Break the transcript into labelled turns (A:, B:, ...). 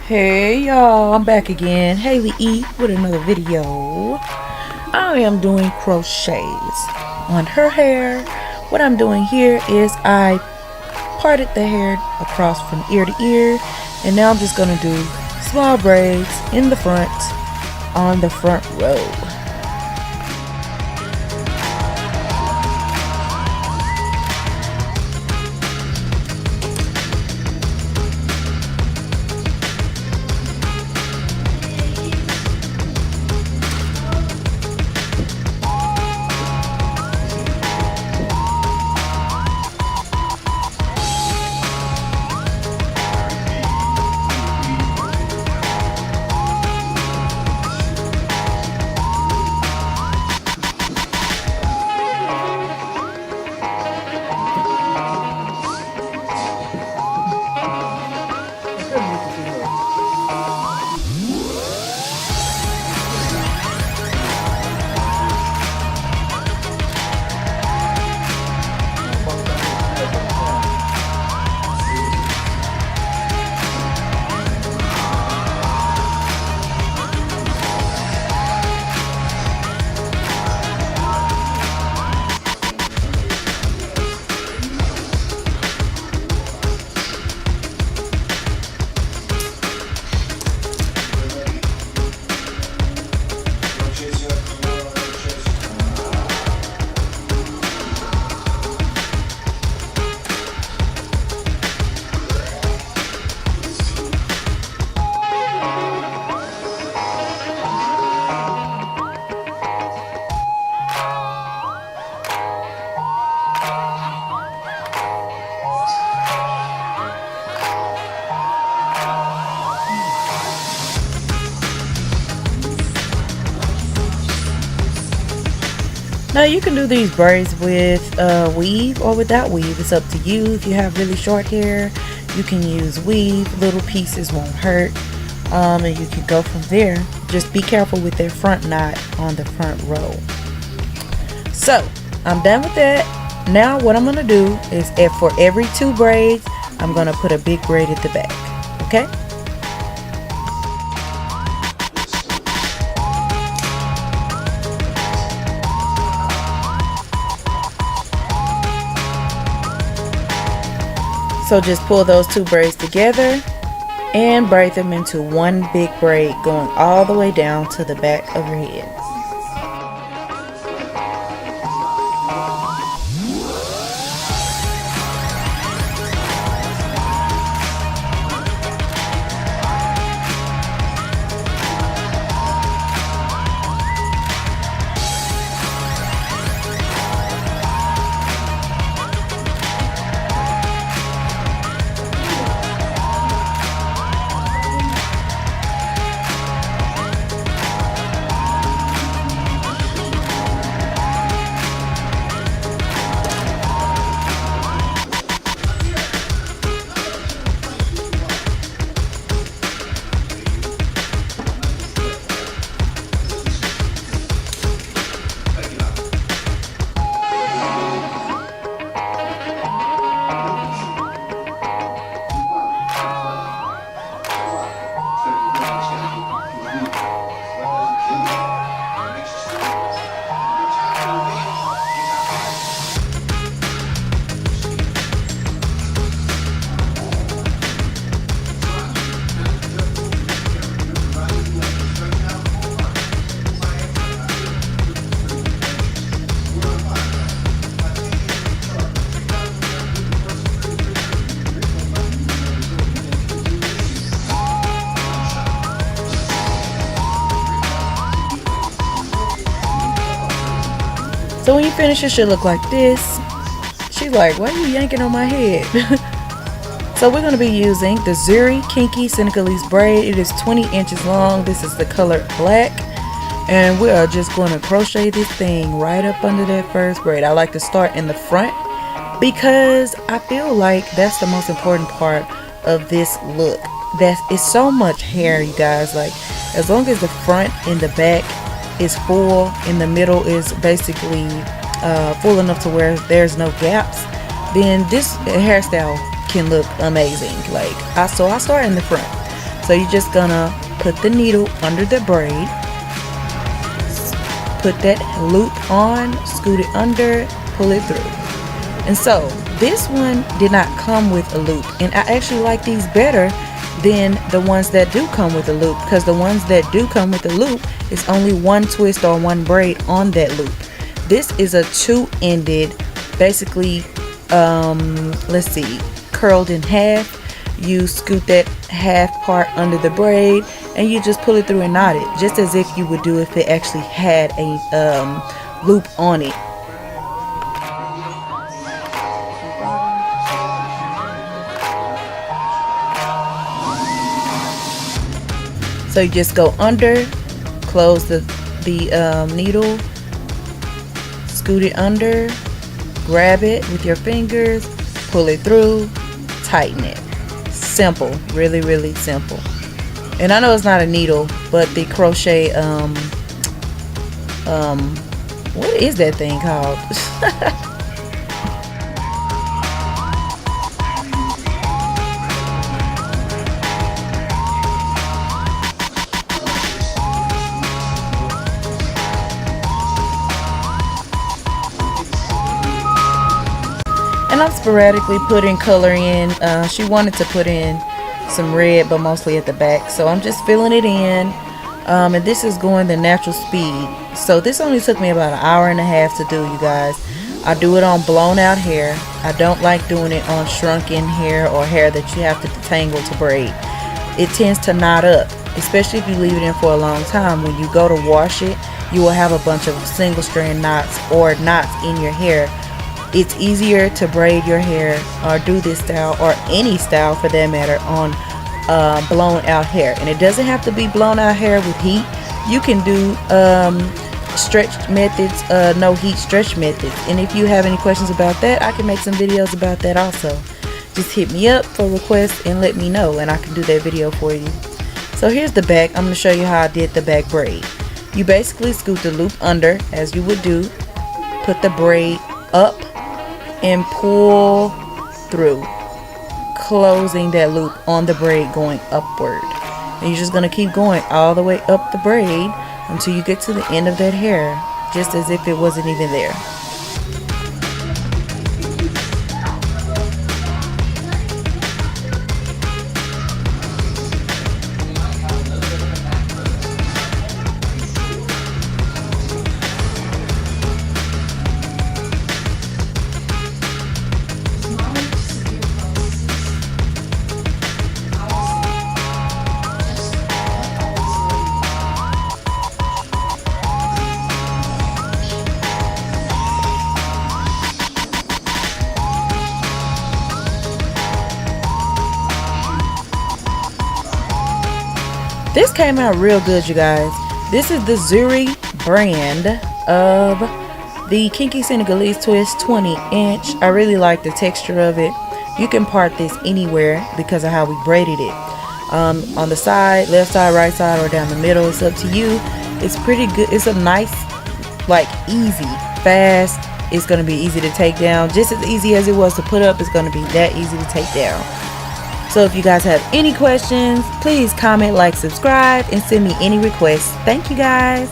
A: Hey y'all, I'm back again, Haley E with another video. I am doing crochets on her hair. What I'm doing here is I parted the hair across from ear to ear, and now I'm just gonna do small braids in the front on the front row. Now you can do these braids with weave or without weave. It's up to you. If you have really short hair, you can use weave. Little pieces won't hurt, and you can go from there. Just be careful with that front knot on the front row. So I'm done with that. Now what I'm gonna do is, if for every 2 braids, I'm gonna put a big braid at the back. Okay. So just pull those 2 braids together and braid them into one big braid, going all the way down to the back of your head. So when you finish, it should look like this. She's like, why are you yanking on my head? So we're going to be using the ZURY Kinky Senegalese braid. It is 20 inches long. This is the color black. And we are just going to crochet this thing right up under that first braid. I like to start in the front because I feel like that's the most important part of this look. It's so much hair, you guys. Like, as long as the front and the back is full, in the middle is basically full enough to where there's no gaps, then this hairstyle can look amazing. Like, I start in the front. So you're just gonna put the needle under the braid, put that loop on, scoot it under, pull it through. And so this one did not come with a loop, and I actually like these better than the ones that do come with a loop, because the ones that do come with a loop is only one twist or one braid on that loop. This is a two-ended, basically let's see, curled in half. You scoot that half part under the braid and you just pull it through and knot it, just as if you would do if it actually had a loop on it. So you just go under, close the needle, scoot it under, grab it with your fingers, pull it through, tighten it. Simple, really, really simple. And I know it's not a needle, but the crochet what is that thing called? And I'm sporadically putting color in. She wanted to put in some red, but mostly at the back, so I'm just filling it in. And this is going the natural speed, so this only took me about an hour and a half to do, you guys. I do it on blown out hair. I don't like doing it on shrunken hair or hair that you have to detangle to braid. It tends to knot up, especially if you leave it in for a long time. When you go to wash it, you will have a bunch of single strand knots or knots in your hair. It's easier to braid your hair or do this style, or any style for that matter, on blown out hair. And it doesn't have to be blown out hair with heat. You can do stretch methods, no heat stretch methods. And if you have any questions about that, I can make some videos about that also. Just hit me up for requests and let me know, and I can do that video for you. So here's the back. I'm going to show you how I did the back braid. You basically scoot the loop under as you would do, put the braid up and pull through, closing that loop on the braid going upward. And you're just going to keep going all the way up the braid until you get to the end of that hair, just as if it wasn't even there. This came out real good, you guys. This is the ZURY brand of the Kinky Senegalese Twist 20-inch. I really like the texture of it. You can part this anywhere because of how we braided it. On the side, left side, right side, or down the middle. It's up to you. It's pretty good. It's a nice, like, easy, fast. It's going to be easy to take down. Just as easy as it was to put up, it's going to be that easy to take down. So if you guys have any questions, please comment, like, subscribe, and send me any requests. Thank you guys.